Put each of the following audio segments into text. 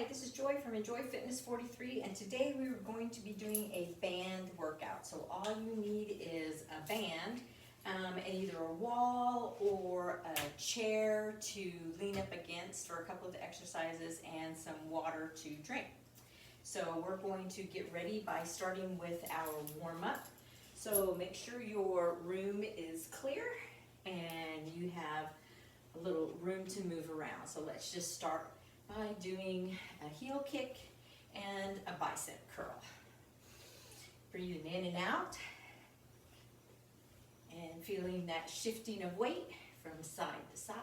Hi, this is Joy from Enjoy Fitness 43, and today we are going to be doing a band workout. So all you need is a band, and either a wall or a chair to lean up against for a couple of exercises and some water to drink. So we're going to get ready by starting with our warm-up. So make sure your room is clear and you have a little room to move around. So let's just start by doing a heel kick and a bicep curl. Breathing in and out and feeling that shifting of weight from side to side.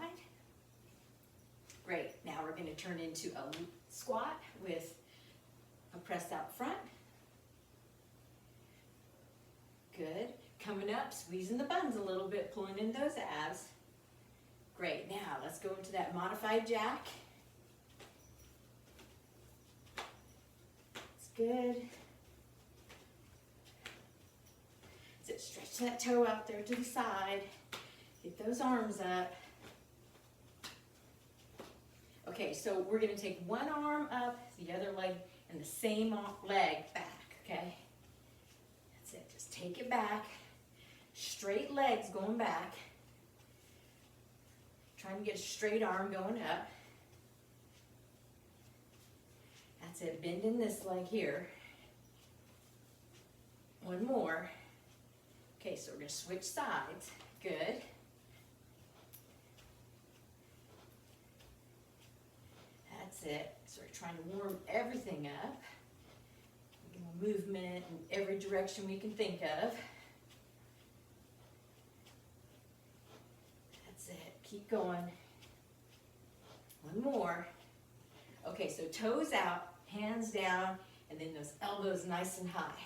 Great, now we're going to turn into a squat with a press out front. Good, coming up, squeezing the buns a little bit, pulling in those abs. Great, now let's go into that modified jack. Good. So stretch that toe out there to the side. Get those arms up. Okay, so we're going to take one arm up, the other leg, and the same leg back, okay? That's it. Just take it back. Straight legs going back. Trying to get a straight arm going up. That's it, bending this leg here. One more. Okay, so we're going to switch sides. Good. That's it. So we're trying to warm everything up. Movement in every direction we can think of. That's it. Keep going. One more. Okay, so toes out, hands down, and then those elbows nice and high.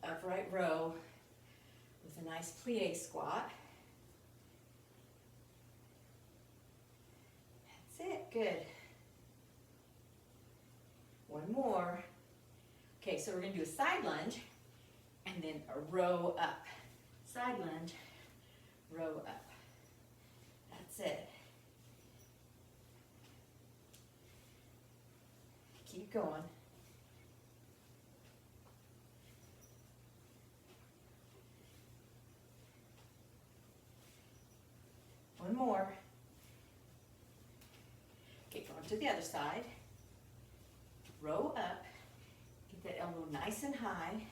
Upright row with a nice plie squat. That's it, good. One more. Okay, so we're going to do a side lunge and then a row up. Side lunge, row up. That's it. Keep going. One more. Okay, going to the other side. Row up. Get that elbow nice and high.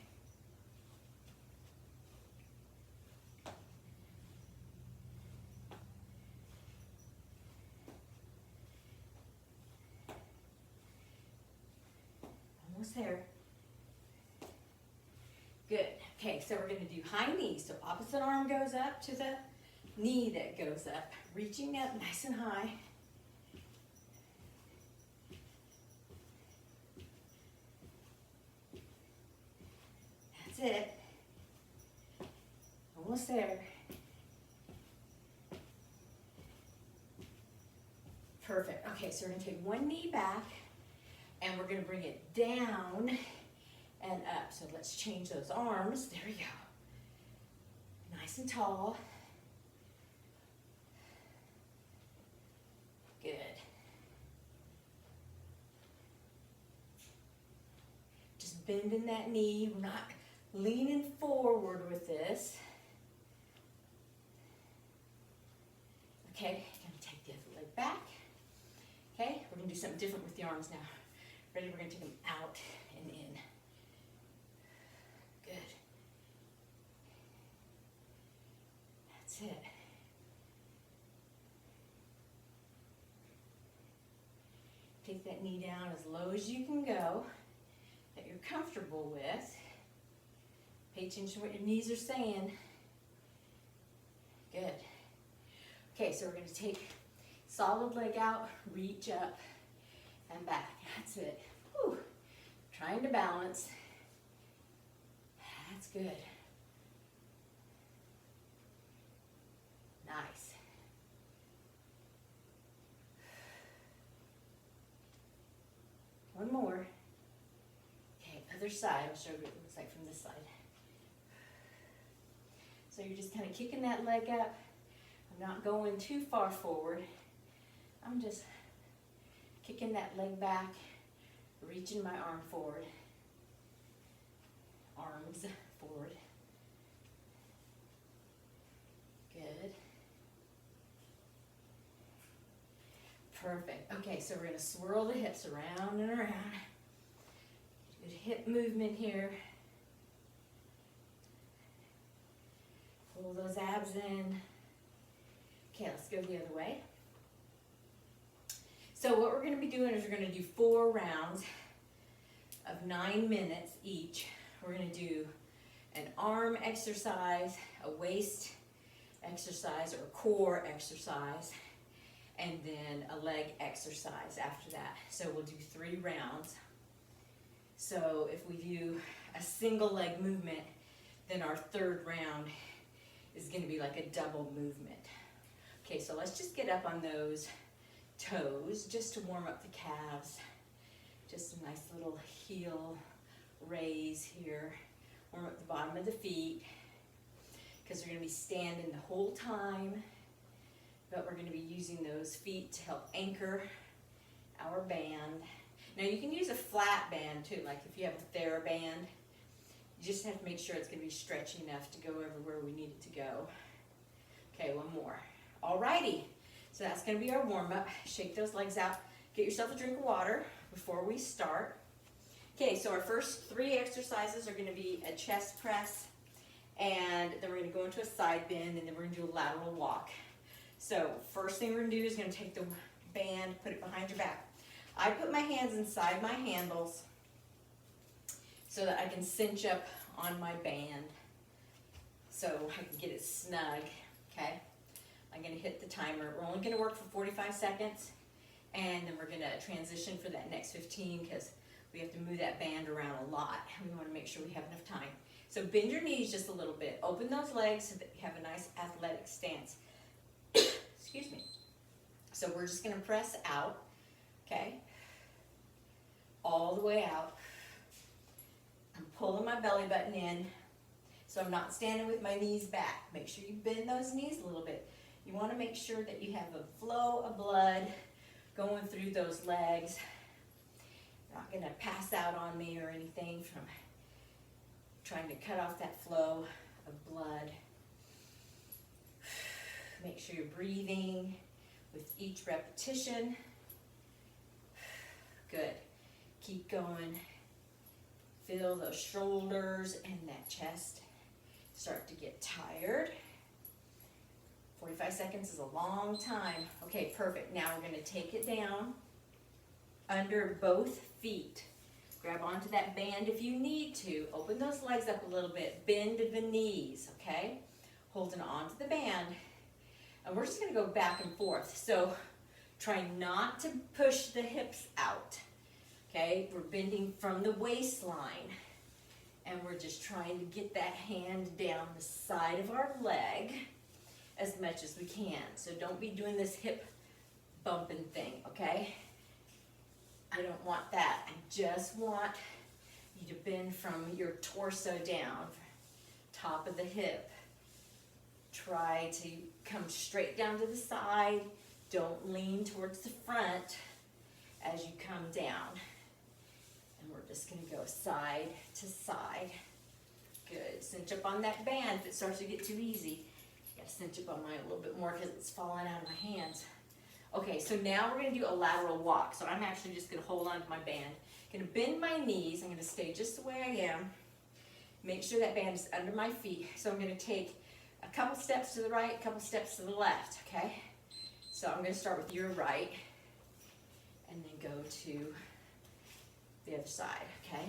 Almost there. Good. Okay, so we're going to do high knees. So opposite arm goes up to the knee that goes up. Reaching up nice and high. That's it. Almost there. Perfect. Okay, so we're going to take one knee back. And we're going to bring it down and up. So let's change those arms. There we go. Nice and tall. Good. Just bending that knee. We're not leaning forward with this. Okay, going to take the other leg back. Okay, we're going to do something different with the arms now. Ready? We're going to take them out and in. Good. That's it. Take that knee down as low as you can go, that you're comfortable with. Pay attention to what your knees are saying. Good. Okay, so we're going to take solid leg out, reach up, and back. That's it. Whew. Trying to balance. That's good. Nice. One more. Okay, other side. I'll show you what it looks like from this side. So you're just kind of kicking that leg up. I'm not going too far forward. I'm just kicking that leg back Reaching my arm forward. Arms forward. Good. Perfect. Okay, so we're going to swirl the hips around and around. Good hip movement here. Pull those abs in. Okay, let's go the other way. So what we're going to be doing is we're going to do 4 rounds of 9 minutes each. We're going to do an arm exercise, a waist exercise or core exercise, and then a leg exercise after that. So we'll do 3 rounds. So if we do a single leg movement, then our 3rd round is going to be like a double movement. Okay, so let's just get up on those toes just to warm up the calves. Just a nice little heel raise here. Warm up the bottom of the feet because we're going to be standing the whole time, but we're going to be using those feet to help anchor our band. Now you can use a flat band too, like if you have a TheraBand. You just have to make sure it's going to be stretchy enough to go everywhere we need it to go. Okay, one more. Alrighty, so that's going to be our warm-up. Shake those legs out. Get yourself a drink of water before we start. Okay, so our first 3 exercises are going to be a chest press, and then we're going to go into a side bend, and then we're going to do a lateral walk. So first thing we're going to do is going to take the band, put it behind your back. I put my hands inside my handles so that I can cinch up on my band so I can get it snug, okay? I'm going to hit the timer. We're only going to work for 45 seconds, and then we're going to transition for that next 15 because we have to move that band around a lot. We want to make sure we have enough time. So bend your knees just a little bit. Open those legs so that you have a nice athletic stance. Excuse me. So we're just going to press out, okay? All the way out. I'm pulling my belly button in, so I'm not standing with my knees back. Make sure you bend those knees a little bit. You want to make sure that you have a flow of blood going through those legs. You're not going to pass out on me or anything from trying to cut off that flow of blood. Make sure you're breathing with each repetition. Good. Keep going. Feel those shoulders and that chest start to get tired. 45 seconds is a long time. Okay, perfect. Now we're going to take it down under both feet. Grab onto that band if you need to. Open those legs up a little bit. Bend the knees, okay? Holding onto the band. And we're just going to go back and forth. So try not to push the hips out, okay? We're bending from the waistline. And we're just trying to get that hand down the side of our leg as much as we can. So don't be doing this hip bumping thing, okay? I don't want that. I just want you to bend from your torso down, top of the hip. Try to come straight down to the side. Don't lean towards the front as you come down. And we're just going to go side to side. Good. Cinch up on that band if it starts to get too easy. Got to cinch up on mine a little bit more because it's falling out of my hands. Okay, so now we're going to do a lateral walk. So I'm actually just going to hold on to my band. I'm going to bend my knees. I'm going to stay just the way I am. Make sure that band is under my feet. So I'm going to take a couple steps to the right, a couple steps to the left, okay? So I'm going to start with your right and then go to the other side, okay?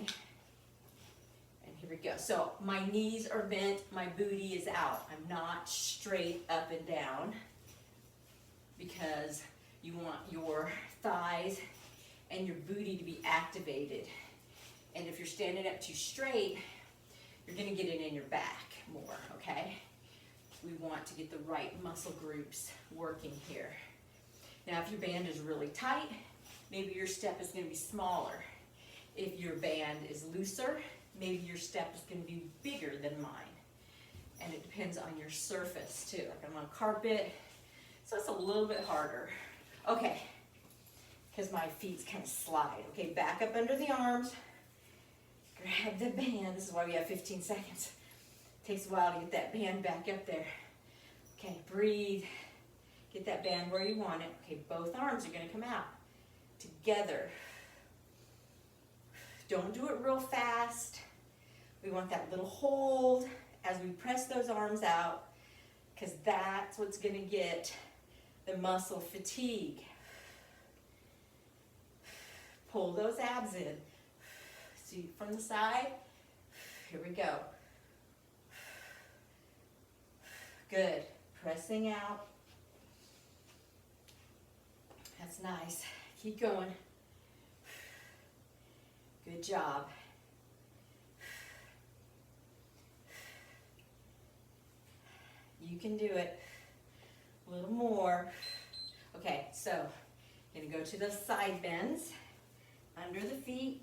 And here we go. So my knees are bent, my booty is out. I'm not straight up and down because you want your thighs and your booty to be activated. And if you're standing up too straight, you're going to get it in your back more, okay? We want to get the right muscle groups working here. Now, if your band is really tight, maybe your step is going to be smaller. If your band is looser, maybe your step is going to be bigger than mine. And it depends on your surface too. Like I'm on carpet, so it's a little bit harder. Okay, because my feet kind of slide. Okay, back up under the arms. Grab the band. This is why we have 15 seconds. Takes a while to get that band back up there. Okay, breathe. Get that band where you want it. Okay, both arms are going to come out together. Don't do it real fast. We want that little hold as we press those arms out, because that's what's going to get the muscle fatigue. Pull those abs in. See from the side. Here we go. Good. Pressing out. That's nice. Keep going. Good job. You can do it. A little more. Okay, so I'm going to go to those side bends. Under the feet.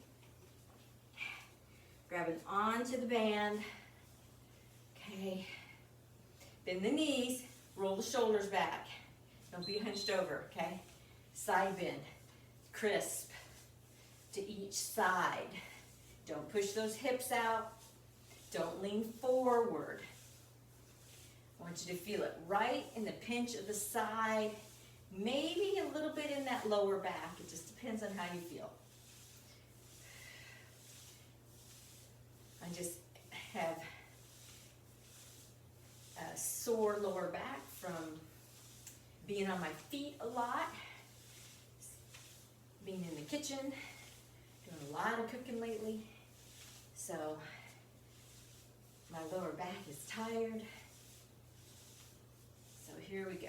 Grabbing onto the band. Okay. Bend the knees. Roll the shoulders back. Don't be hunched over, okay? Side bend. Crisp to each side. Don't push those hips out. Don't lean forward. I want you to feel it right in the pinch of the side, maybe a little bit in that lower back. It just depends on how you feel. I just have a sore lower back from being on my feet a lot, being in the kitchen, doing a lot of cooking lately. So my lower back is tired. So here we go.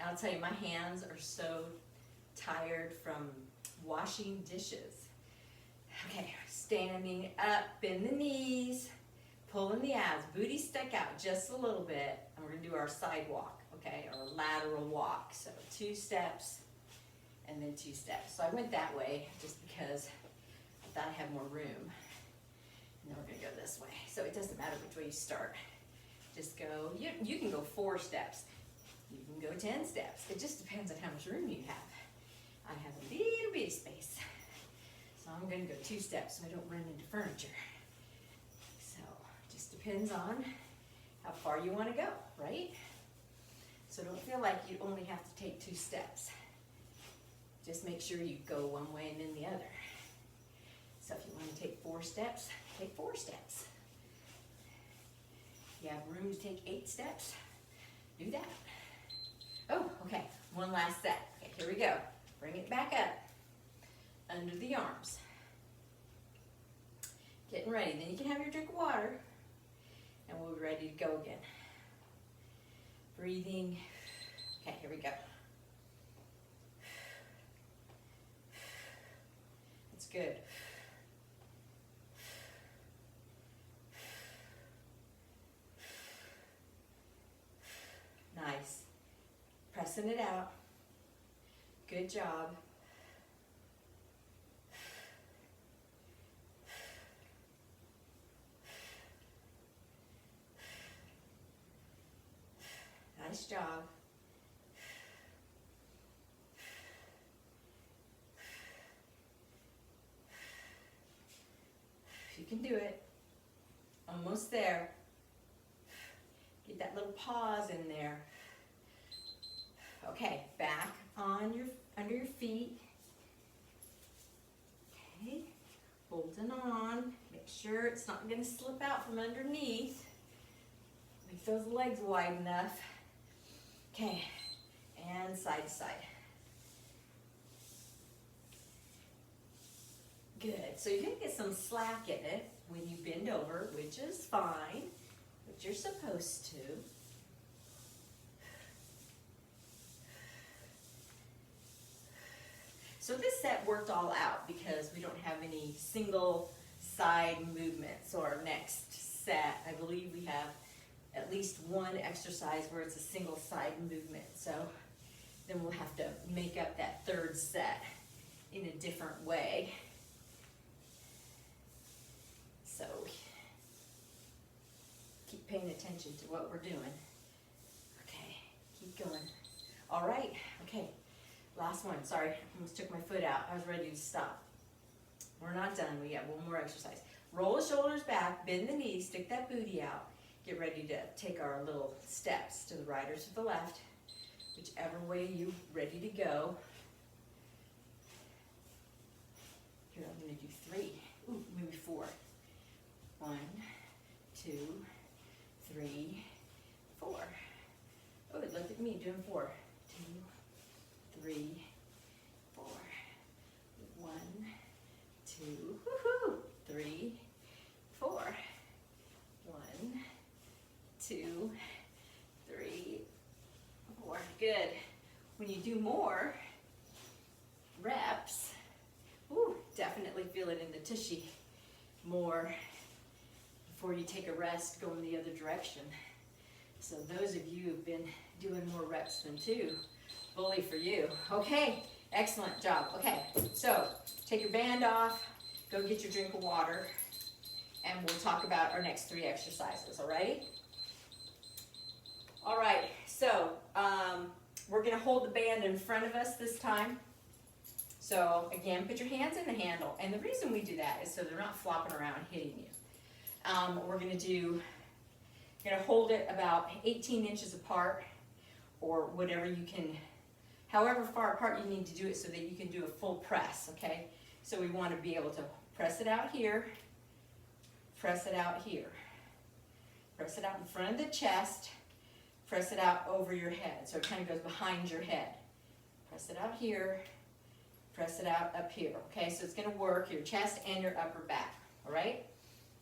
I'll tell you, my hands are so tired from washing dishes. Okay, standing up, bend the knees, pulling the abs, booty stuck out just a little bit, and we're gonna do our side walk, okay, or lateral walk. So 2 steps, and then 2 steps. So I went that way just because I thought I had more room. And then we're gonna go this way. So it doesn't matter which way you start. Just go, you can go 4 steps. You can go 10 steps. It just depends on how much room you have. I have a little bitty space. So I'm gonna go 2 steps so I don't run into furniture. So just depends on how far you wanna go, right? So don't feel like you only have to take 2 steps. Just make sure you go one way and then the other. So if you wanna take 4 steps, take 4 steps. If you have room to take 8 steps, do that. Oh, okay, one last set. Okay, here we go. Bring it back up, under the arms. Getting ready, then you can have your drink of water, and we'll be ready to go again. Breathing. Okay, here we go. That's good. Nice. Pressing it out. Good job. Nice job. You can do it. Almost there. Get that little pause in there. Okay, back on under your feet. Okay, holding on. Make sure it's not going to slip out from underneath. Make those legs wide enough. Okay, and side to side. Good. So you're going to get some slack in it when you bend over, which is fine, but you're supposed to. So this set worked all out because we don't have any single side movements. So our next set, I believe we have at least one exercise where it's a single side movement. So then we'll have to make up that 3rd set in a different way. So keep paying attention to what we're doing. Okay, keep going. All right, okay. last one, sorry, I almost took my foot out. I was ready to stop. We're not done, we got one more exercise. Roll the shoulders back, bend the knees, stick that booty out. Get ready to take our little steps to the right or to the left, whichever way you're ready to go. Here, I'm gonna do 3, ooh, maybe 4. 1, 2, 3, 4. Oh, look at me doing 4. 2, 3, 4. 1, 2, woohoo! 3, 4. 1, 2, 3, 4. Good. When you do more reps, ooh, definitely feel it in the tushy more before you take a rest going the other direction. So those of you who've been doing more reps than 2, bully for you. Okay, excellent job. Okay, so take your band off, go get your drink of water, and we'll talk about our next 3 exercises, all right? All right, so we're gonna hold the band in front of us this time. So again, put your hands in the handle, and the reason we do that is so they're not flopping around hitting you. We're gonna hold it about 18 inches apart, or whatever you can, however far apart you need to do it so that you can do a full press, okay? So we want to be able to press it out here, press it out here, press it out in front of the chest, press it out over your head, so it kind of goes behind your head. Press it out here, press it out up here, okay? So it's gonna work your chest and your upper back, all right?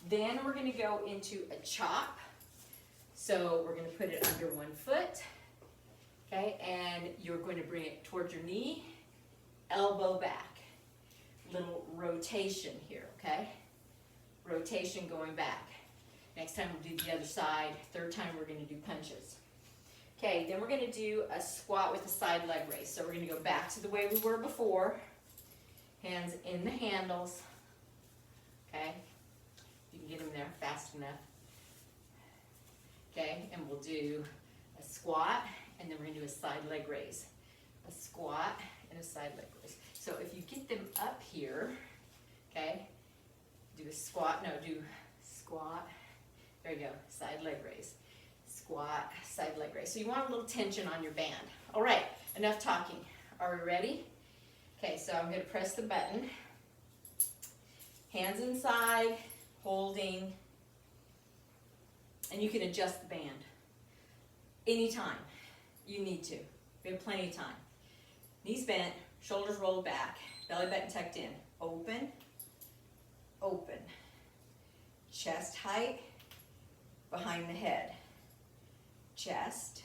Then we're gonna go into a chop. So we're gonna put it under one foot, okay? And you're going to bring it towards your knee, elbow back. Little rotation here, okay? Rotation going back. Next time we'll do the other side. 3rd time we're gonna do punches. Okay, then we're gonna do a squat with a side leg raise. So we're gonna go back to the way we were before. Hands in the handles, okay? You can get them there fast enough. Okay, and we'll do a squat, and then we're gonna do a side leg raise. A squat and a side leg raise. So if you get them up here, okay, do a squat, no, do squat, there you go, side leg raise. Squat, side leg raise. So you want a little tension on your band. All right, enough talking. Are we ready? Okay, so I'm gonna press the button. Hands inside, holding, and you can adjust the band anytime you need to. We have plenty of time. Knees bent, shoulders rolled back, belly button tucked in. Open, open. Chest height, behind the head. Chest,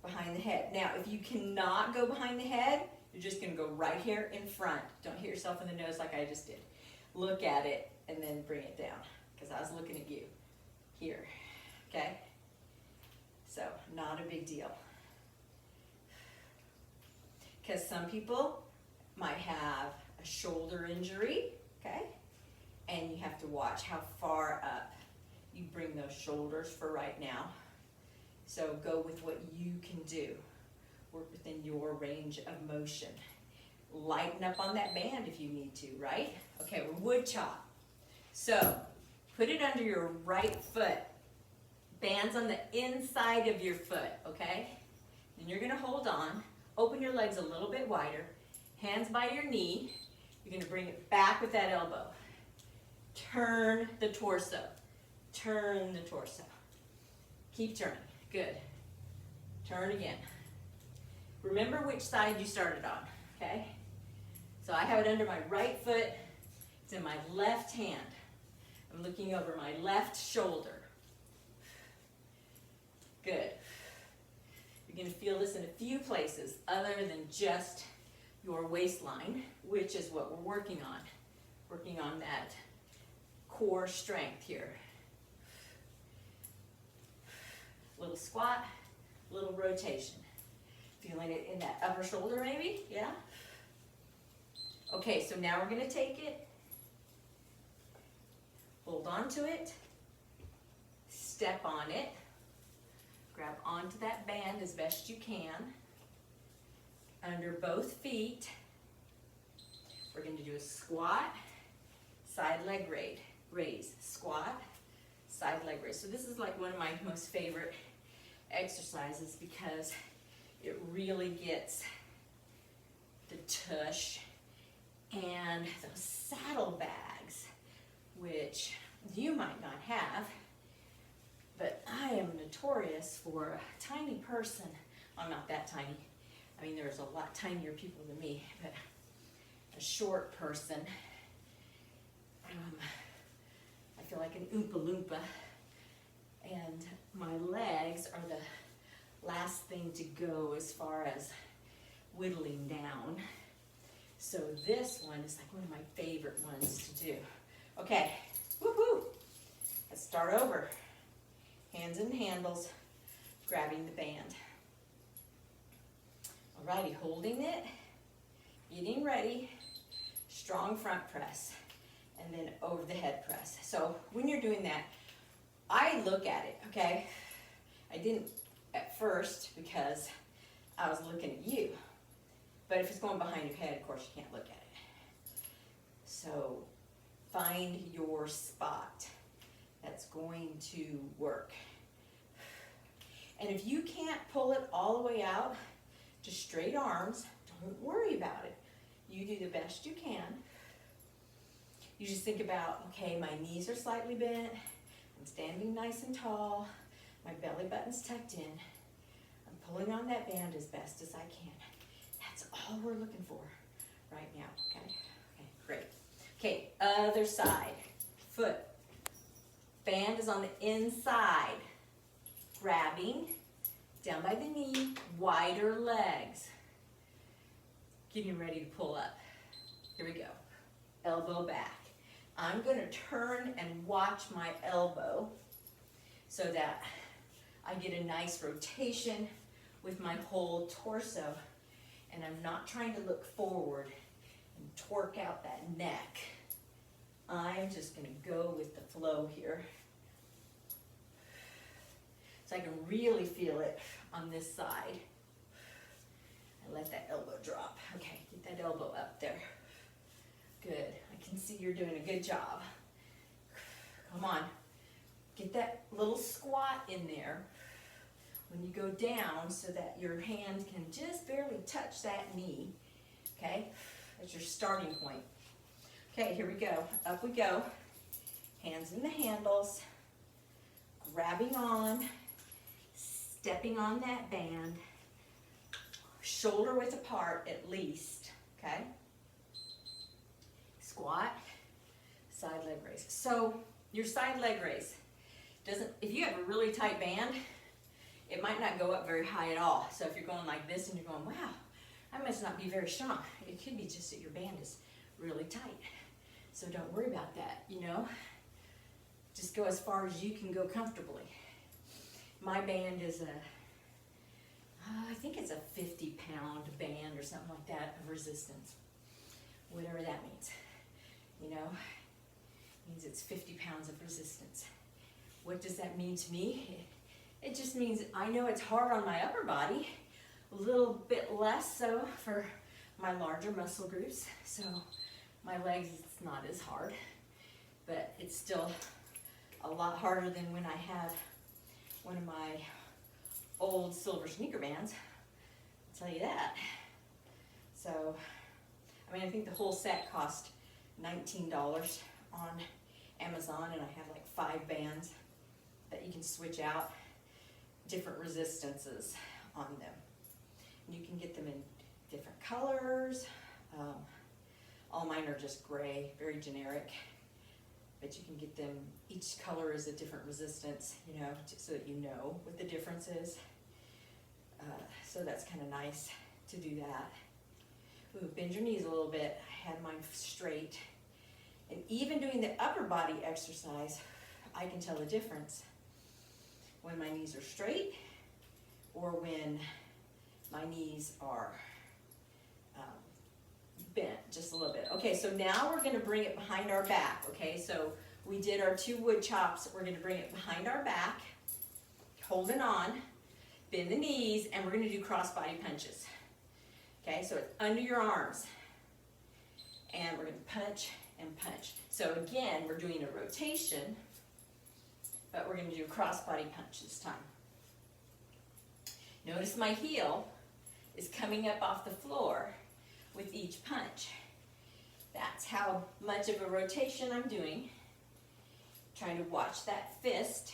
behind the head. Now, if you cannot go behind the head, you're just gonna go right here in front. Don't hit yourself in the nose like I just did. Look at it and then bring it down, because I was looking at you. Here, okay? So, not a big deal. Because some people might have a shoulder injury, okay? And you have to watch how far up you bring those shoulders for right now. So go with what you can do. Work within your range of motion. Lighten up on that band if you need to, right? Okay, we're wood chop. So, put it under your right foot. Bands on the inside of your foot, okay? Then you're gonna hold on. Open your legs a little bit wider. Hands by your knee. You're gonna bring it back with that elbow. Turn the torso. Turn the torso. Keep turning. Good. Turn again. Remember which side you started on, okay? So I have it under my right foot. It's in my left hand. I'm looking over my left shoulder. Good. You're going to feel this in a few places other than just your waistline, which is what we're working on. Working on that core strength here. Little squat, little rotation. Feeling it in that upper shoulder maybe? Yeah? Okay, so now we're going to take it, hold on to it, step on it, grab onto that band as best you can. under both feet. We're going to do a squat, side leg raise, squat, side leg raise. So this is like one of my most favorite exercises because it really gets the tush and those saddlebags, which you might not have, but I am notorious for a tiny person. I'm not that tiny. I mean, there's a lot tinier people than me, but a short person. I feel like an Oompa Loompa, and my legs are the last thing to go as far as whittling down. So this one is like one of my favorite ones to do. Okay, woohoo! Let's start over. Hands in the handles, grabbing the band. Alrighty, holding it, getting ready, strong front press, and then over the head press. So when you're doing that, I look at it, okay? I didn't at first because I was looking at you. But if it's going behind your head, of course you can't look at it. So find your spot that's going to work. And if you can't pull it all the way out to straight arms, don't worry about it. You do the best you can. You just think about, okay, my knees are slightly bent, I'm standing nice and tall, my belly button's tucked in, I'm pulling on that band as best as I can. That's all we're looking for right now, okay? Okay, great. Okay, other side, foot. Band is on the inside. Grabbing, down by the knee, wider legs. Getting ready to pull up. Here we go. Elbow back. I'm going to turn and watch my elbow so that I get a nice rotation with my whole torso, and I'm not trying to look forward and torque out that neck. I'm just going to go with the flow here. So I can really feel it on this side. And let that elbow drop. Okay, get that elbow up there. Good. I can see you're doing a good job. Come on. Get that little squat in there when you go down so that your hand can just barely touch that knee. Okay? That's your starting point. Okay, here we go. Up we go. Hands in the handles. Grabbing on. Stepping on that band, shoulder width apart at least, okay? Squat, side leg raise. So your side leg raise doesn't, if you have a really tight band, it might not go up very high at all. So if you're going like this and you're going, wow, I must not be very strong. It could be just that your band is really tight. So don't worry about that, you know? Just go as far as you can go comfortably. My band is I think it's a 50-pound band or something like that of resistance. Whatever that means. You know, it means it's 50 pounds of resistance. What does that mean to me? It just means I know it's hard on my upper body, a little bit less so for my larger muscle groups. So my legs, it's not as hard, but it's still a lot harder than when I had one of my old silver sneaker bands, I'll tell you that. So, I mean, I think the whole set cost $19 on Amazon, and I have like 5 bands that you can switch out, different resistances on them. And you can get them in different colors. All mine are just gray, very generic. But you can get them, each color is a different resistance, you know, so that you know what the difference is. So that's kind of nice to do that. Ooh, bend your knees a little bit. I had mine straight. And even doing the upper body exercise, I can tell the difference when my knees are straight or when my knees are bent just a little bit. Okay, so now we're going to bring it behind our back. Okay, so we did our 2 wood chops. We're going to bring it behind our back, holding on, bend the knees, and we're going to do crossbody punches. Okay, so it's under your arms. And we're gonna punch and punch. So again, we're doing a rotation, but we're gonna do a crossbody punch this time. Notice my heel is coming up off the floor with each punch. That's how much of a rotation I'm doing. Trying to watch that fist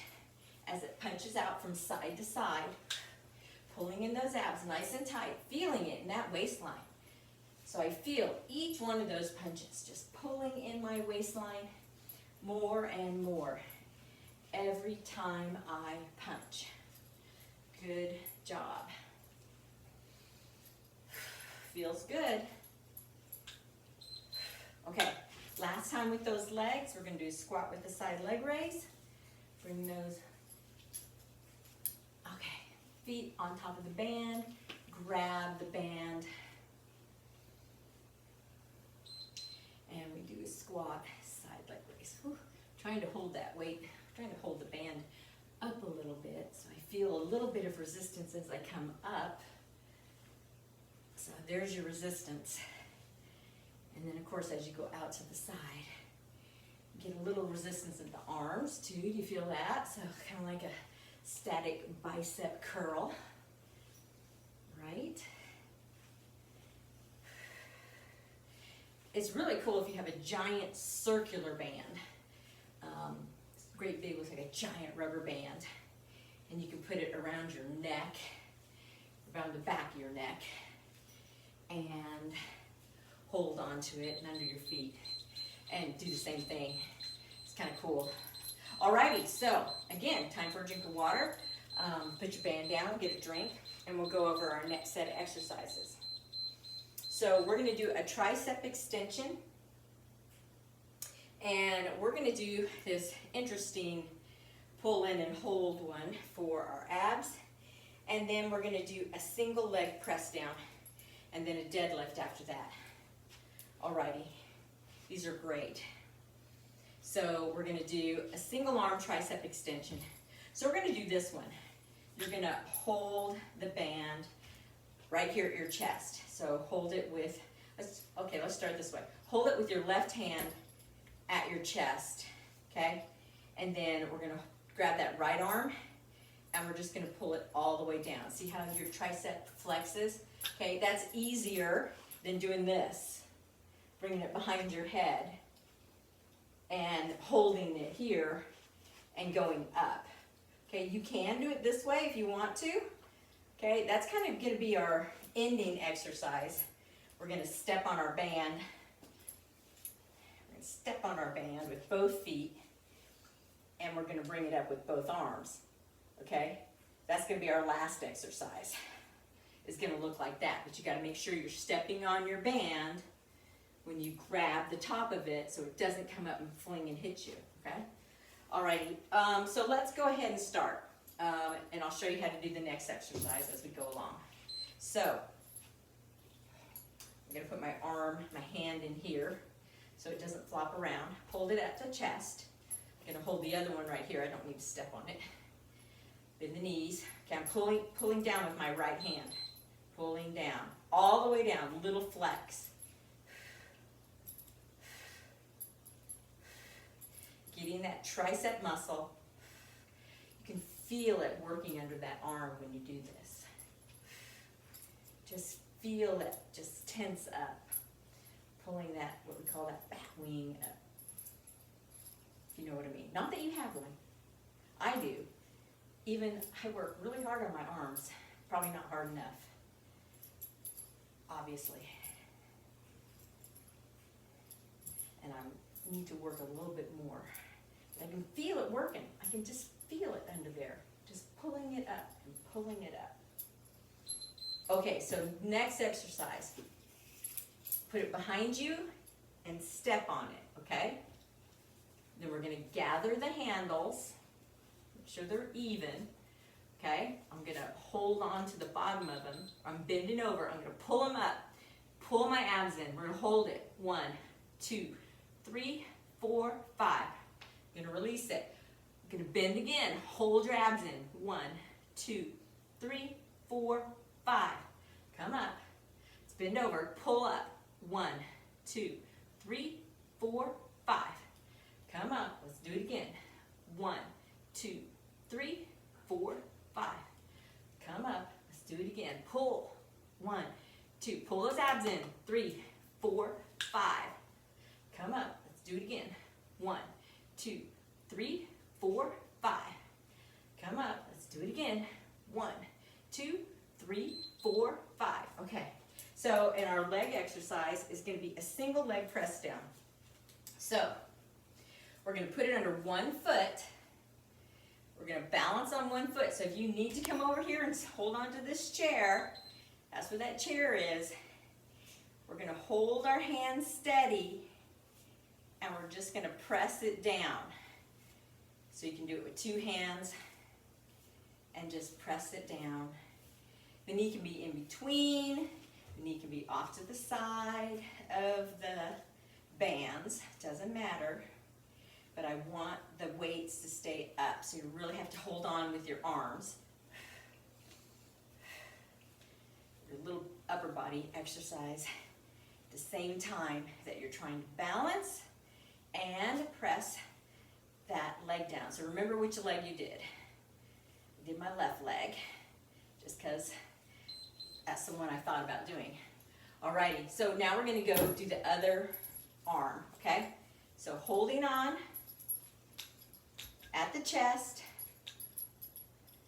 as it punches out from side to side, pulling in those abs nice and tight, feeling it in that waistline. So I feel each one of those punches just pulling in my waistline more and more every time I punch. Good job. Feels good. Okay, last time with those legs, we're going to do a squat with the side leg raise. Bring those, okay, feet on top of the band, grab the band, and we do a squat, side leg raise. Whew. Trying to hold that weight, trying to hold the band up a little bit, so I feel a little bit of resistance as I come up. So there's your resistance. And then of course, as you go out to the side, get a little resistance in the arms too. Do you feel that? So kind of like a static bicep curl, right? It's really cool if you have a giant circular band. Great big, looks like a giant rubber band. And you can put it around your neck, around the back of your neck, and hold onto it and under your feet. And do the same thing. It's kind of cool. Alrighty, so again, time for a drink of water. Put your band down, get a drink, and we'll go over our next set of exercises. So we're gonna do a tricep extension. And we're gonna do this interesting pull in and hold one for our abs. And then we're gonna do a single leg press down and then a deadlift after that. Alrighty, these are great. So we're gonna do a single arm tricep extension. So we're gonna do this one. You're gonna hold the band right here at your chest. So hold it with, let's start this way. Hold it with your left hand at your chest, okay? And then we're gonna grab that right arm and we're just gonna pull it all the way down. See how your tricep flexes? Okay, that's easier than doing this. Bringing it behind your head and holding it here and going up. Okay, you can do it this way if you want to. Okay, that's kind of gonna be our ending exercise. We're gonna step on our band. We're gonna step on our band with both feet and we're gonna bring it up with both arms. Okay, that's gonna be our last exercise. It's gonna look like that, but you gotta make sure you're stepping on your band when you grab the top of it so it doesn't come up and fling and hit you, okay? Alrighty, so let's go ahead and start. And I'll show you how to do the next exercise as we go along. So, I'm gonna put my hand in here so it doesn't flop around. Hold it at the chest. I'm gonna hold the other one right here. I don't need to step on it. Bend the knees. Okay, I'm pulling down with my right hand. Pulling down, all the way down, little flex. Getting that tricep muscle. You can feel it working under that arm when you do this. Just feel it, just tense up. Pulling that, what we call that back wing up. If you know what I mean. Not that you have one. I do. Even, I work really hard on my arms. Probably not hard enough. Obviously. And I need to work a little bit more. I can feel it working. I can just feel it under there. Just pulling it up and pulling it up. Okay, so next exercise. Put it behind you and step on it, okay? Then we're gonna gather the handles. Make sure they're even, okay? I'm gonna hold on to the bottom of them. I'm bending over, I'm gonna pull them up. Pull my abs in, we're gonna hold it. 1, 2, 3, 4, 5. I'm gonna release it. I'm gonna bend again. Hold your abs in. 1, 2, 3, 4, 5. Come up. Let's Bend over, pull up. 1, 2, 3, 4, 5. Come up, let's do it again. 1, 2, 3, 4, 5. Come up, let's do it again. Pull. 1, 2, pull those abs in. 3, 4, 5. Come up, let's do it again. 1, 2, 3, 4, 5. Come up, let's do it again. 1, 2, 3, 4, 5. Okay, so and our leg exercise is going to be a single leg press down. So we're going to put it under one foot. We're going to balance on one foot. So if you need to come over here and hold on to this chair, that's where that chair is. We're going to hold our hands steady and we're just going to press it down. So you can do it with two hands and just press it down. The knee can be in between. The knee can be off to the side of the bands. Doesn't matter. But I want the weights to stay up. So you really have to hold on with your arms. Your little upper body exercise at the same time that you're trying to balance and press that leg down. So remember which leg you did. I did my left leg just because that's the one I thought about doing. Alrighty, so now we're going to go do the other arm, okay? So holding on at the chest,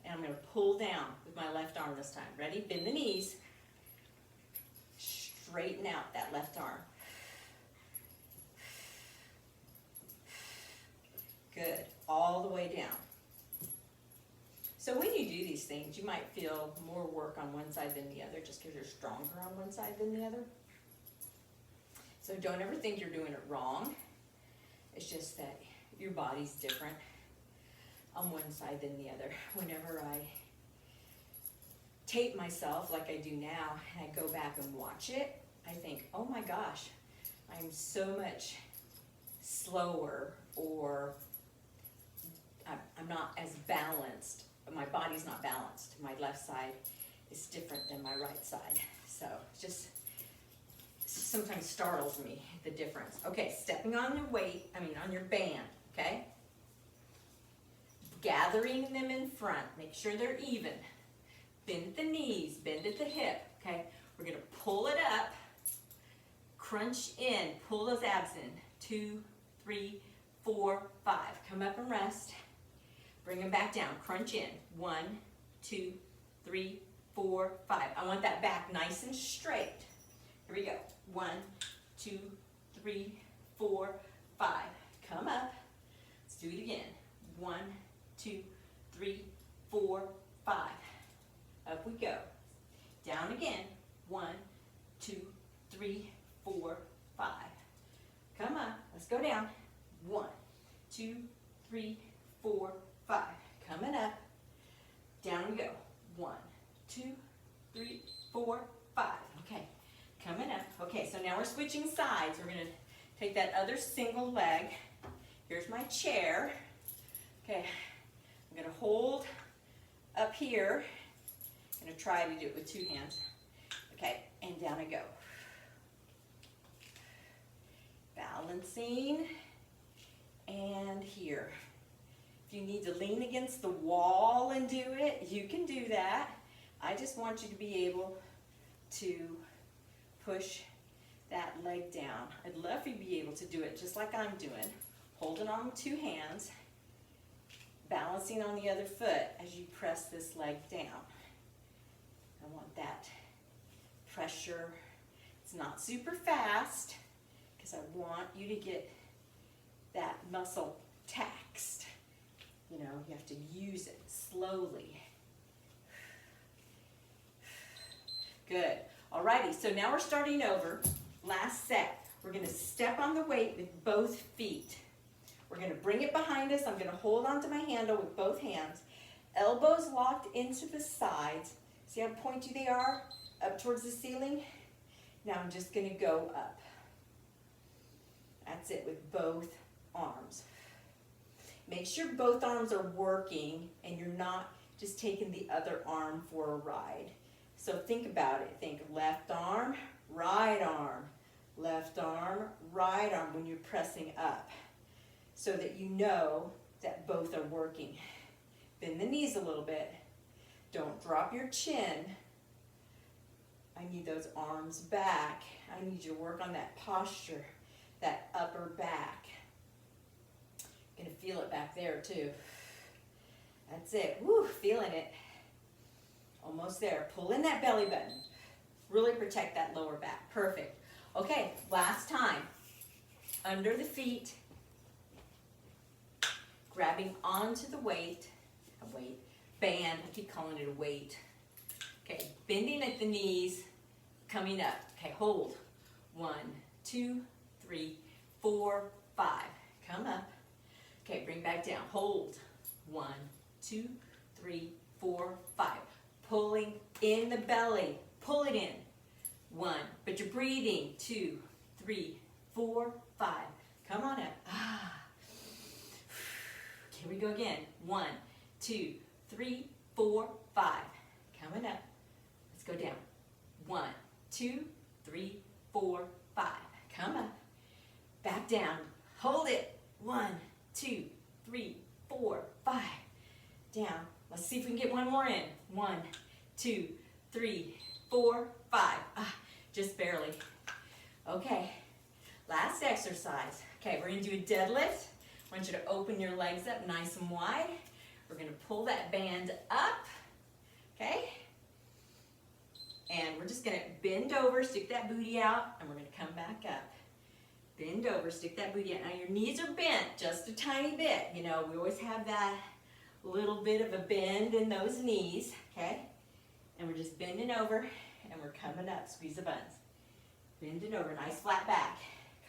and I'm going to pull down with my left arm this time. Ready? Bend the knees. Straighten out that left arm. Good. All the way down. So when you do these things, you might feel more work on one side than the other just because you're stronger on one side than the other. So don't ever think you're doing it wrong. It's just that your body's different on one side than the other. Whenever I tape myself like I do now and I go back and watch it, I think, oh my gosh, I'm so much slower, or I'm not as balanced. My body's not balanced. My left side is different than my right side. So it just sometimes startles me, the difference. Okay, stepping on your weight, on your band, okay? Gathering them in front, make sure they're even. Bend at the knees, bend at the hip, okay? We're gonna pull it up, crunch in, pull those abs in. 2, 3, 4, 5. Come up and rest. Bring them back down, crunch in. 1, 2, 3, 4, 5. I want that back nice and straight. Here we go. 1, 2, 3, 4, 5. Come up. Let's do it again. 1, 2, 3, 4, 5. Up we go. Down again. 1, 2, 3, 4, 5. Come up. Let's go down. 1, 2, 3, 4, 5. Coming up. Down we go. 1, 2, 3, 4, 5. Okay. Coming up. Okay, so now we're switching sides. We're going to take that other single leg. Here's my chair. Okay. I'm going to hold up here. I'm going to try to do it with two hands. Okay, and down I go. Balancing. And here. If you need to lean against the wall and do it, you can do that. I just want you to be able to push that leg down. I'd love for you to be able to do it just like I'm doing. Holding on with two hands. Balancing on the other foot as you press this leg down. I want that pressure. It's not super fast because I want you to get that muscle taxed. You know, you have to use it slowly. Good. Alrighty, so now we're starting over. Last set. We're going to step on the weight with both feet. We're going to bring it behind us. I'm going to hold onto my handle with both hands. Elbows locked into the sides. See how pointy they are? Up towards the ceiling. Now I'm just going to go up. That's it with both arms. Make sure both arms are working and you're not just taking the other arm for a ride. So think about it. Think left arm, right arm, left arm, right arm when you're pressing up, so that you know that both are working. Bend the knees a little bit. Don't drop your chin. I need those arms back. I need you to work on that posture, that upper back. You're gonna feel it back there too. That's it. Woo, feeling it. Almost there. Pull in that belly button. Really protect that lower back. Perfect. Okay, last time. Under the feet. Grabbing onto the band. I keep calling it a weight. Okay, bending at the knees, coming up. Okay, hold. 1, 2, 3, 4, 5. Come up. Okay, bring back down. Hold. 1, 2, 3, 4, 5. Pulling in the belly. Pull it in. 1. But you're breathing. 2, 3, 4, 5. Come on up. Here we go again. 1, 2, 3, 4, 5. Coming up. Let's go down. 1, 2, 3, 4, 5. Come up. Back down. Hold it. 1, 2, 3, 4, 5. Down. Let's see if we can get one more in. 1, 2, 3, 4, 5. Just barely. Okay. Last exercise. Okay, we're going to do a deadlift. I want you to open your legs up nice and wide. We're going to pull that band up. Okay? And we're just going to bend over, stick that booty out, and we're going to come back up. Bend over, stick that booty out. Now your knees are bent just a tiny bit. You know, we always have that little bit of a bend in those knees. Okay? And we're just bending over, and we're coming up. Squeeze the buns. Bending over, nice flat back.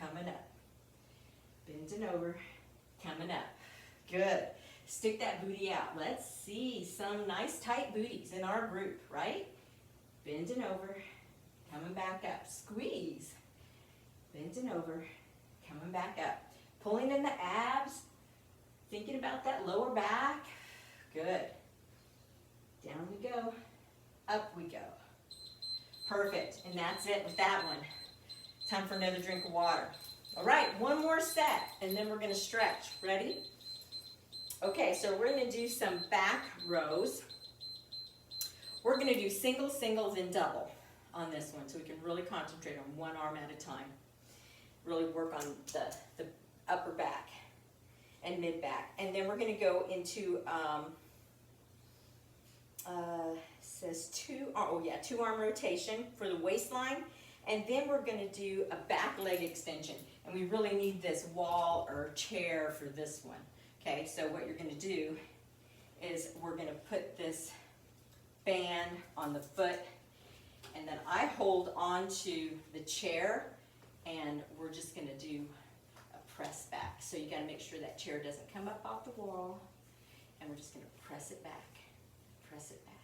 Coming up. Bending over, coming up. Good. Stick that booty out. Let's see some nice tight booties in our group, right? Bending over, coming back up. Squeeze. Bending over, coming back up. Pulling in the abs. Thinking about that lower back. Good. Down we go. Up we go. Perfect. And that's it with that one. Time for another drink of water. All right, one more set, and then we're going to stretch. Ready? Okay, so we're going to do some back rows. We're going to do singles, singles, and double on this one, so we can really concentrate on one arm at a time. Really work on the upper back and mid back. And then we're going to go into, says two arm rotation for the waistline. And then we're going to do a back leg extension. And we really need this wall or chair for this one. Okay, so what you're going to do is we're going to put this band on the foot, and then I hold onto the chair, and we're just going to do a press back. So you got to make sure that chair doesn't come up off the wall, and we're just going to press it back, press it back,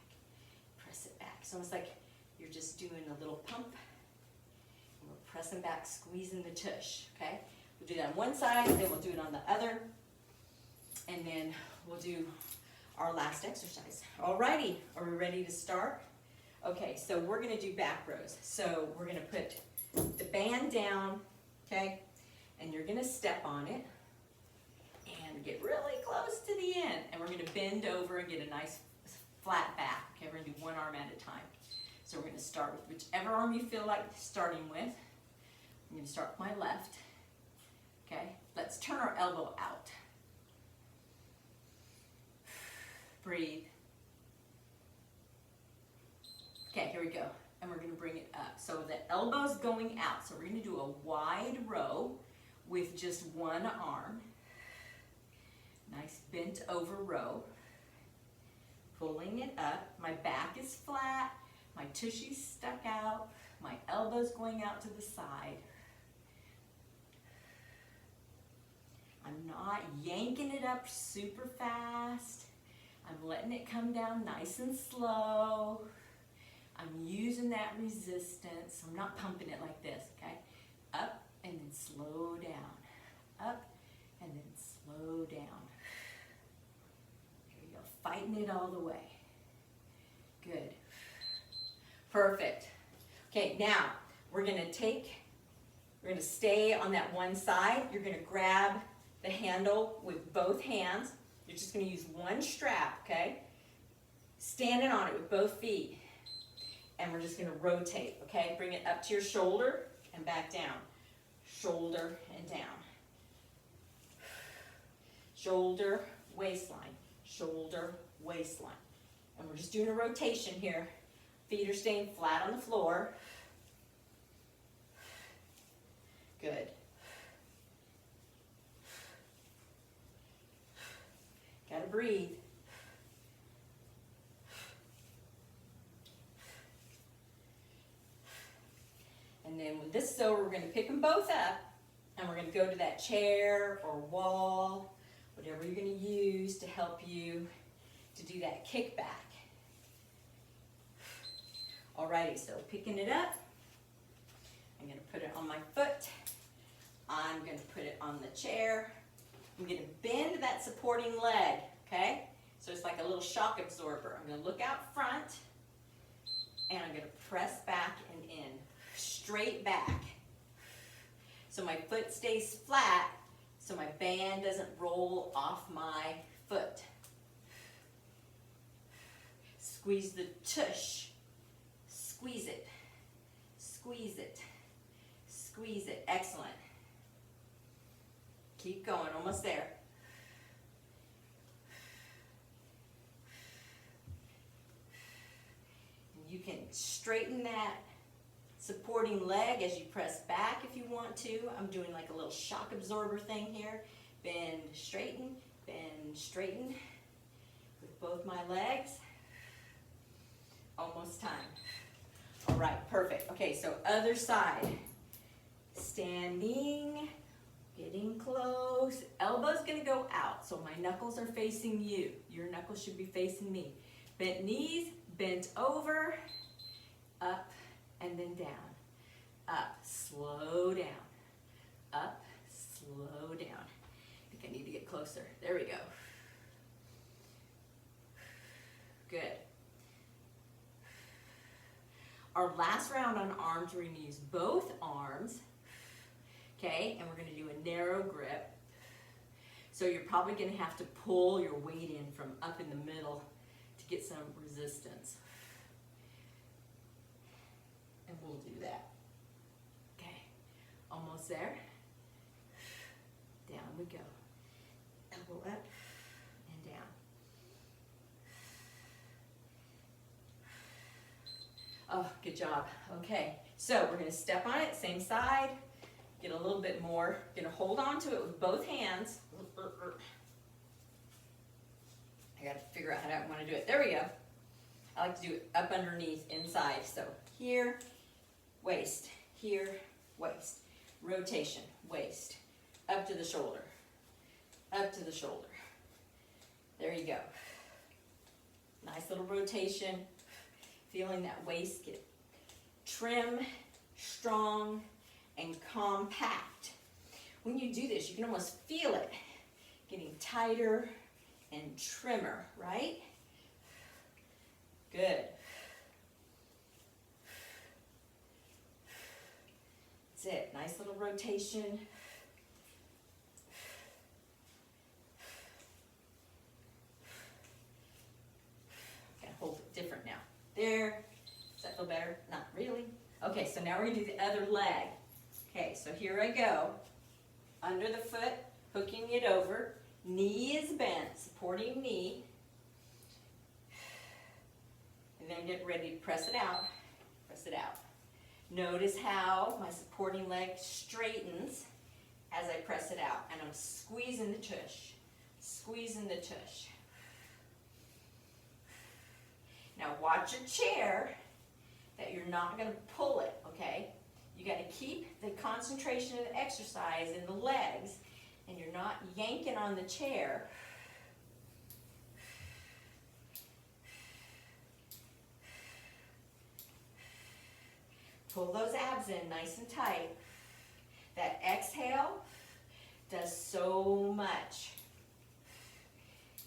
press it back. So it's like you're just doing a little pump, and we're pressing back, squeezing the tush, okay? We'll do that on one side, then we'll do it on the other, and then we'll do our last exercise. Alrighty, are we ready to start? Okay, so we're gonna do back rows. So we're gonna put the band down, okay? And you're gonna step on it and get really close to the end. And we're gonna bend over and get a nice flat back. Okay, we're gonna do one arm at a time. So we're gonna start with whichever arm you feel like starting with. I'm gonna start with my left, okay? Let's turn our elbow out. Breathe. Okay, here we go. And we're going to bring it up. So the elbow's going out. So we're going to do a wide row with just one arm. Nice bent over row. Pulling it up. My back is flat. My tushy's stuck out. My elbow's going out to the side. I'm not yanking it up super fast. I'm letting it come down nice and slow. I'm using that resistance. I'm not pumping it like this, okay? Up and then slow down. Up and then slow down. Here we go, fighting it all the way. Good. Perfect. Okay, now We're gonna stay on that one side. You're gonna grab the handle with both hands. You're just gonna use one strap, okay? Standing on it with both feet. And we're just gonna rotate, okay? Bring it up to your shoulder and back down. Shoulder and down. Shoulder, waistline. Shoulder, waistline. And we're just doing a rotation here. Feet are staying flat on the floor. Good. Gotta breathe. And then with this is over, we're going to pick them both up, and we're going to go to that chair or wall, whatever you're going to use to help you to do that kickback. Alrighty, so picking it up, I'm going to put it on my foot. I'm going to put it on the chair. I'm going to bend that supporting leg, okay? So it's like a little shock absorber. I'm going to look out front, and I'm going to press back and in. Straight back. So my foot stays flat, so my band doesn't roll off my foot. Squeeze the tush. Squeeze it. Squeeze it. Squeeze it. Excellent. Keep going, almost there. You can straighten that supporting leg as you press back if you want to. I'm doing like a little shock absorber thing here. Bend, straighten with both my legs. Almost time. All right, perfect. Okay, so other side. Standing, getting close. Elbow's gonna go out, so my knuckles are facing you. Your knuckles should be facing me. Bent knees, bent over, up, and then down. Up, slow down. Up, slow down. I think I need to get closer. There we go. Good. Our last round on arms, we're going to use both arms, okay? And we're going to do a narrow grip. So you're probably going to have to pull your weight in from up in the middle to get some resistance. And we'll do that. Okay, almost there. Down we go. Elbow up and down. Oh, good job. Okay, so we're going to step on it, same side, get a little bit more. Going to hold on to it with both hands. I got to figure out how I want to do it. There we go. I like to do it up underneath, inside. So here, waist, here, waist. Rotation, waist, up to the shoulder, up to the shoulder. There you go. Nice little rotation. Feeling that waist get trim, strong, and compact. When you do this, you can almost feel it getting tighter and trimmer, right? Good. That's it. Nice little rotation. Gonna hold it different now. There. Does that feel better? Not really. Okay, so now we're gonna do the other leg. Okay, so here I go. Under the foot, hooking it over. Knee is bent, supporting knee. And then get ready to press it out. Press it out. Notice how my supporting leg straightens as I press it out. And I'm squeezing the tush. Squeezing the tush. Now watch your chair that you're not going to pull it, okay? You got to keep the concentration of the exercise in the legs, and you're not yanking on the chair. Pull those abs in nice and tight. That exhale does so much.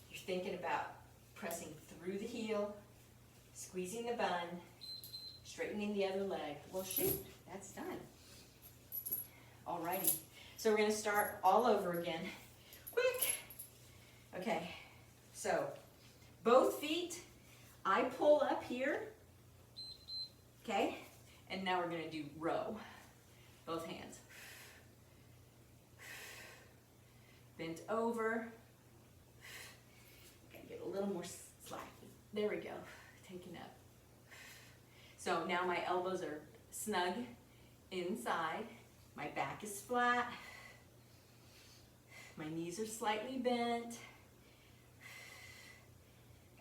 You're thinking about pressing through the heel, squeezing the bun, straightening the other leg. Well, shoot, that's done. Alrighty, so we're gonna start all over again. Quick. Okay, so both feet, I pull up here, okay? And now we're gonna do row, both hands. Bent over. Gotta get a little more slack. There we go, taking up. So now my elbows are snug inside. My back is flat. My knees are slightly bent.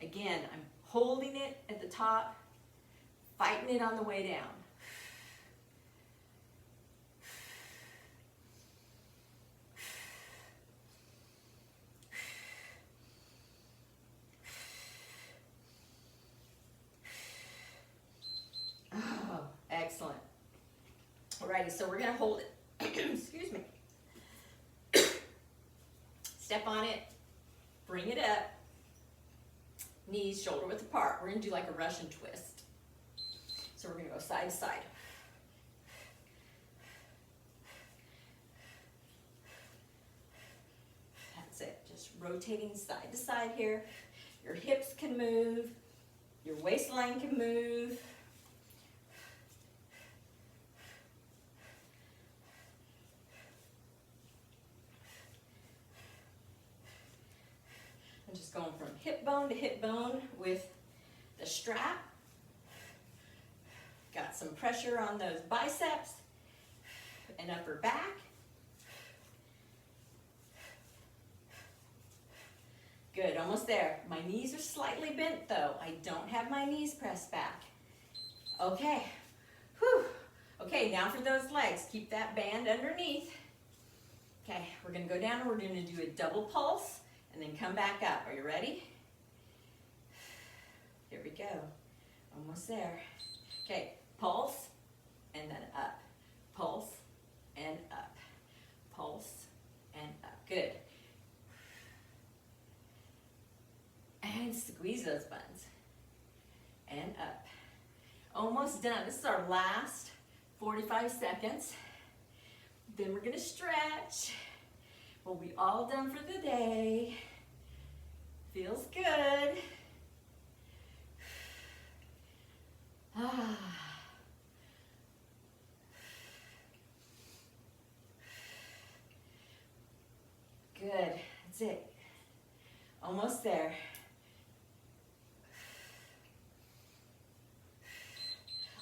Again, I'm holding it at the top, fighting it on the way down. Oh, excellent. Alrighty, so we're gonna hold it. Excuse me. Step on it, bring it up. Knees shoulder width apart. We're gonna do like a Russian twist. So we're gonna go side to side. That's it, just rotating side to side here. Your hips can move, your waistline can move. I'm just going from hip bone to hip bone with the strap. Got some pressure on those biceps and upper back. Good, almost there. My knees are slightly bent though. I don't have my knees pressed back. Okay, whew. Okay, now for those legs. Keep that band underneath. Okay, we're gonna go down and we're gonna do a double pulse and then come back up. Are you ready? Here we go. Almost there. Okay, pulse and then up. Pulse and up. Pulse and up. Good. And squeeze those buns. And up. Almost done. This is our last 45 seconds. Then we're gonna stretch. We'll be all done for the day. Feels good. Ah. Good, that's it. Almost there.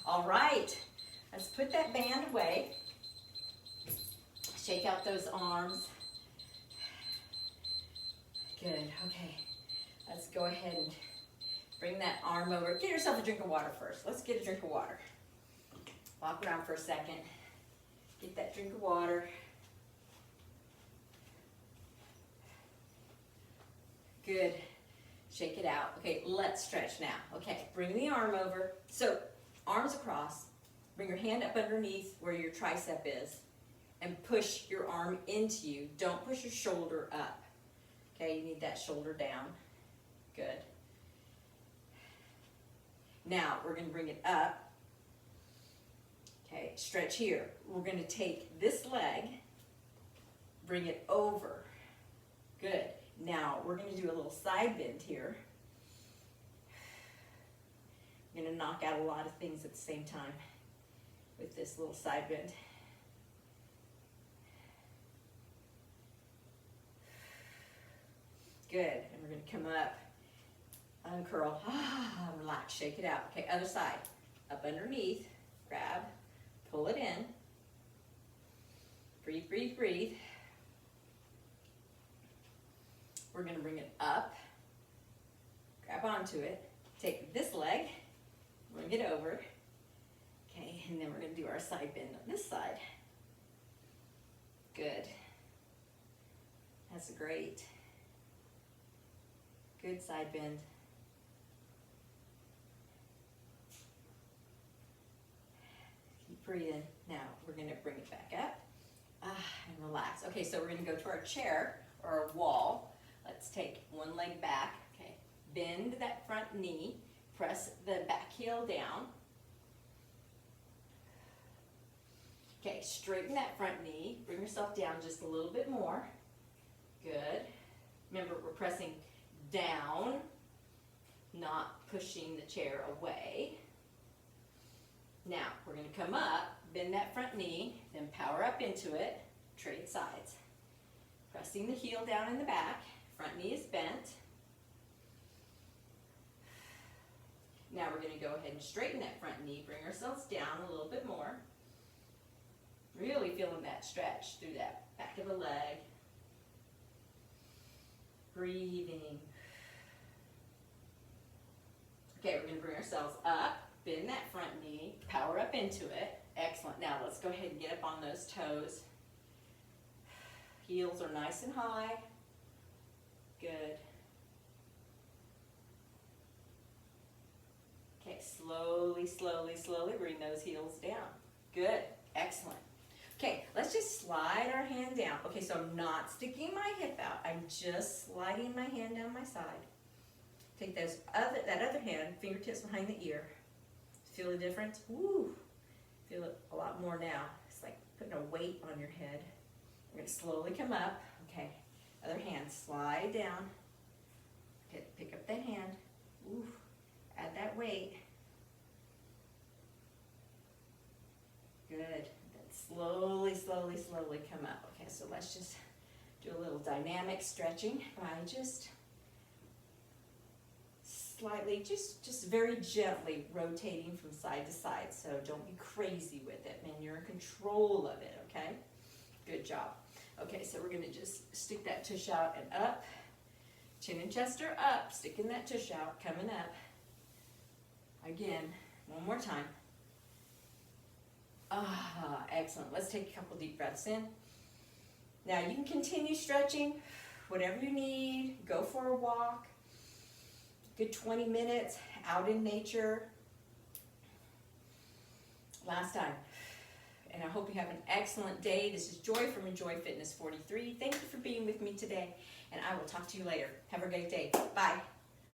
All right, let's put that band away. Shake out those arms. Good, okay. Let's go ahead and bring that arm over. Get yourself a drink of water first. Let's get a drink of water. Walk around for a second. Get that drink of water. Good. Shake it out. Okay, let's stretch now. Okay, bring the arm over. So, arms across. Bring your hand up underneath where your tricep is and push your arm into you. Don't push your shoulder up. Okay, you need that shoulder down. Good. Now, we're going to bring it up. Okay, stretch here. We're going to take this leg, bring it over. Good. Now, we're going to do a little side bend here. I'm going to knock out a lot of things at the same time with this little side bend. Good, and we're going to come up, uncurl, relax, shake it out. Okay, other side, up underneath, grab, pull it in, breathe, breathe, breathe. We're going to bring it up, grab onto it, take this leg, bring it over, okay, and then we're going to do our side bend on this side. Good. That's great. Good side bend. Keep breathing. Now we're going to bring it back up and relax. Okay, so we're going to go to our chair or our wall. Let's take one leg back. Okay, bend that front knee. Press the back heel down. Okay, straighten that front knee. Bring yourself down just a little bit more. Good. Remember, we're pressing down, not pushing the chair away. Now, we're going to come up, bend that front knee, then power up into it, trade sides. Pressing the heel down in the back, front knee is bent. Now we're going to go ahead and straighten that front knee, bring ourselves down a little bit more. Really feeling that stretch through that back of the leg. Breathing. Okay, we're going to bring ourselves up, bend that front knee, power up into it. Excellent. Now let's go ahead and get up on those toes. Heels are nice and high. Good. Okay, slowly, slowly, slowly bring those heels down. Good. Excellent. Okay, let's just slide our hand down. Okay, so I'm not sticking my hip out. I'm just sliding my hand down my side. Take that other hand, fingertips behind the ear. Feel the difference? Woo! Feel it a lot more now. It's like putting a weight on your head. We're going to slowly come up. Okay, other hand, slide down. Okay, pick up that hand. Ooh, add that weight. Good. Then slowly, slowly, slowly come up. Okay, so let's just do a little dynamic stretching by just slightly, just very gently rotating from side to side. So don't be crazy with it, man. You're in control of it, okay? Good job. Okay, so we're going to just stick that tush out and up. Chin and chest are up. Sticking that tush out, coming up. Again, one more time. Ah, excellent. Let's take a couple deep breaths in. Now you can continue stretching, whatever you need. Go for a walk. Good 20 minutes out in nature. Last time. And I hope you have an excellent day. This is Joy from Enjoy Fitness 43. Thank you for being with me today, and I will talk to you later. Have a great day. Bye.